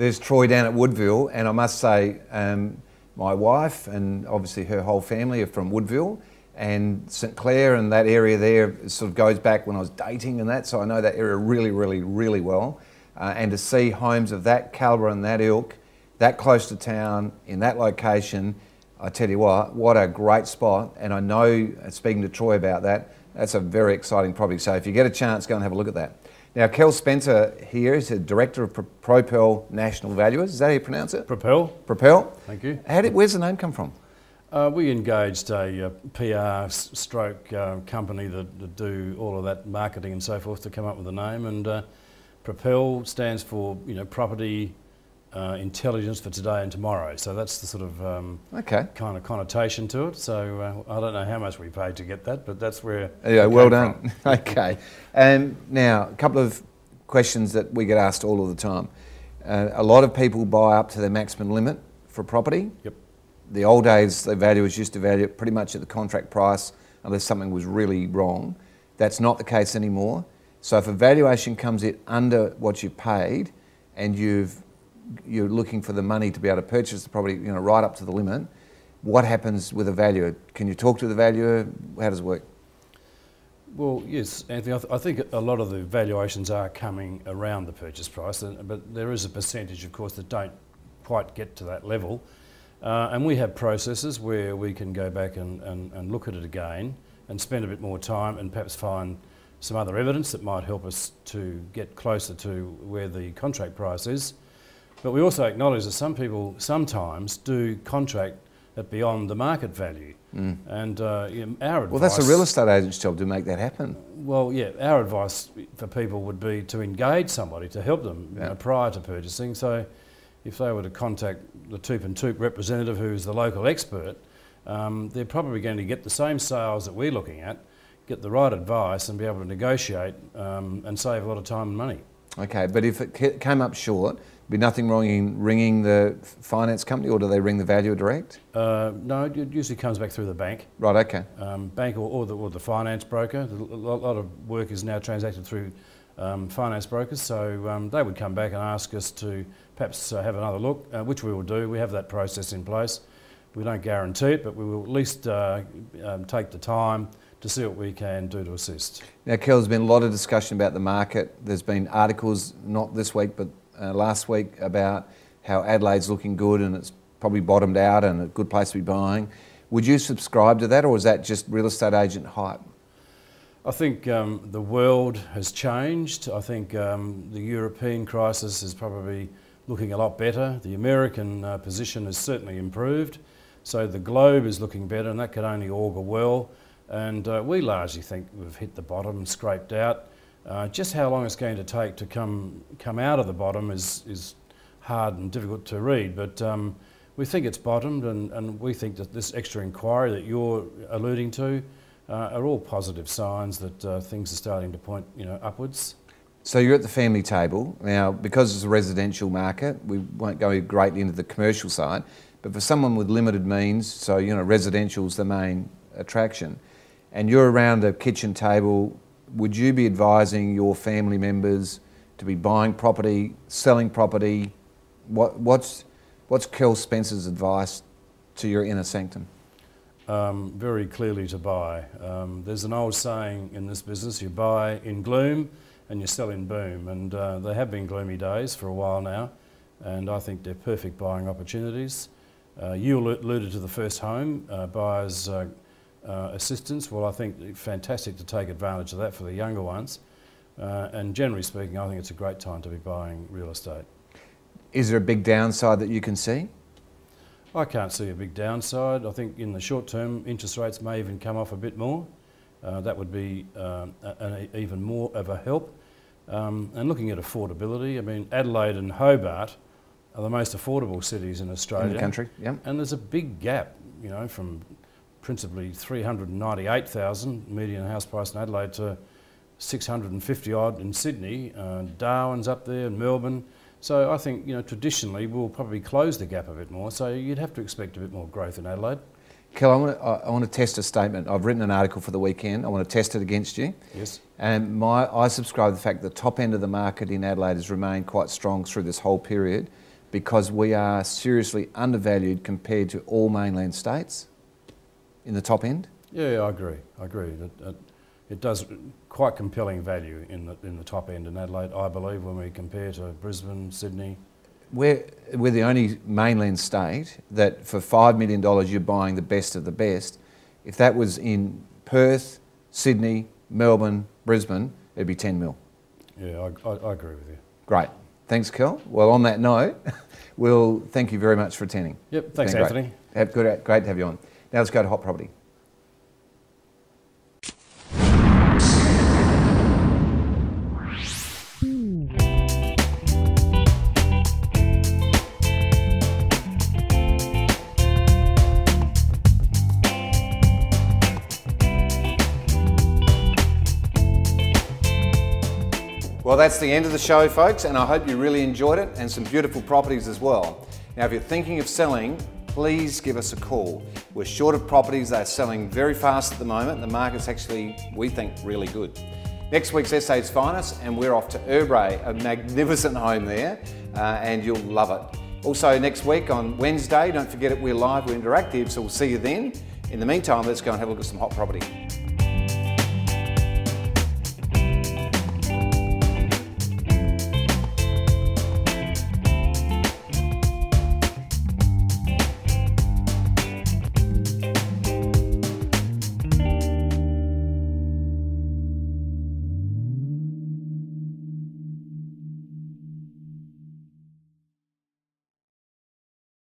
There's Troy down at Woodville, and I must say, my wife and obviously her whole family are from Woodville, and St Clair and that area there sort of goes back when I was dating and that, so I know that area really, really, really well. And to see homes of that calibre and that ilk, that close to town, in that location, I tell you what a great spot. And I know, speaking to Troy about that, that's a very exciting property. So if you get a chance, go and have a look at that. Now, Kel Spencer here is the Director of Propel National Valuers. Is that how you pronounce it? Propel. Propel. Thank you. Where's the name come from? We engaged a PR stroke company that do all of that marketing and so forth to come up with a name, and Propel stands for property intelligence for today and tomorrow. So that's the sort of kind of connotation to it. So I don't know how much we paid to get that, but that's where. Yeah, well done. Okay. And now a couple of questions that we get asked all of the time. A lot of people buy up to their maximum limit for property. Yep. The old days, the valuers used to value it pretty much at the contract price unless something was really wrong. That's not the case anymore. So if a valuation comes in under what you paid and you're looking for the money to be able to purchase the property, right up to the limit, what happens with a valuer? Can you talk to the valuer? How does it work? Well, yes, Anthony, I think a lot of the valuations are coming around the purchase price, but there is a percentage, of course, that don't quite get to that level. And we have processes where we can go back and look at it again and spend a bit more time and perhaps find some other evidence that might help us to get closer to where the contract price is. But we also acknowledge that some people sometimes do contract at beyond the market value. And our advice... Well, that's a real estate agent's job to make that happen. Well, yeah, our advice for people would be to engage somebody to help them prior to purchasing. So if they were to contact the Toop and Toop representative, who's the local expert, they're probably going to get the same sales that we're looking at, get the right advice and be able to negotiate and save a lot of time and money. Okay, but if it came up short, be nothing wrong in ringing the finance company, or do they ring the valuer direct? No, it usually comes back through the bank. Right, okay. Bank or the finance broker. A lot of work is now transacted through finance brokers, so they would come back and ask us to perhaps have another look, which we will do. We have that process in place. We don't guarantee it, but we will at least take the time to see what we can do to assist. Now, Kel, there's been a lot of discussion about the market. There's been articles, not this week, but last week, about how Adelaide's looking good and it's probably bottomed out and a good place to be buying. Would you subscribe to that, or is that just real estate agent hype? I think the world has changed. I think the European crisis is probably looking a lot better. The American position has certainly improved. So the globe is looking better, and that could only augur well. And we largely think we've hit the bottom, scraped out. Just how long it's going to take to come out of the bottom is hard and difficult to read, but we think it's bottomed, and we think that this extra inquiry that you're alluding to are all positive signs that things are starting to point upwards. So you're at the family table. Now, because it's a residential market, we won't go greatly into the commercial side, but for someone with limited means, so residential's the main attraction, and you're around a kitchen table, would you be advising your family members to be buying property, selling property? What's Kel Spencer's advice to your inner sanctum? Very clearly to buy. There's an old saying in this business: you buy in gloom and you sell in boom, and there have been gloomy days for a while now, and I think they're perfect buying opportunities. You alluded to the first home buyers assistance. Well, I think fantastic to take advantage of that for the younger ones, and generally speaking, I think it's a great time to be buying real estate. Is there a big downside that you can see? I can't see a big downside. I think in the short term, interest rates may even come off a bit more. That would be even more of a help. And looking at affordability, I mean, Adelaide and Hobart are the most affordable cities in Australia. In the country, yeah. And there's a big gap, from principally 398,000 median house price in Adelaide to 650 odd in Sydney. Darwin's up there, and Melbourne. So I think, traditionally we'll probably close the gap a bit more. So you'd have to expect a bit more growth in Adelaide. Kel, I want to test a statement. I've written an article for the weekend. I want to test it against you. Yes. And I subscribe to the fact that the top end of the market in Adelaide has remained quite strong through this whole period. because we are seriously undervalued compared to all mainland states in the top end? Yeah, I agree. It does quite compelling value in the top end in Adelaide, I believe, when we compare to Brisbane, Sydney. We're the only mainland state that for $5 million you're buying the best of the best. If that was in Perth, Sydney, Melbourne, Brisbane, it'd be 10 mil. Yeah, I agree with you. Great. Thanks, Kel. Well, on that note, we'll thank you very much for attending. Yep, thanks, Anthony. Great to have you on. Now let's go to Hot Property. Well, that's the end of the show, folks, and I hope you really enjoyed it, and some beautiful properties as well. Now, if you're thinking of selling, please give us a call. We're short of properties. They're selling very fast at the moment. The market's actually, we think, really good. Next week's SA's Finest, and we're off to Erbray, a magnificent home there, and you'll love it. Also, next week on Wednesday, don't forget it, we're live, we're interactive, so we'll see you then. In the meantime, let's go and have a look at some hot property.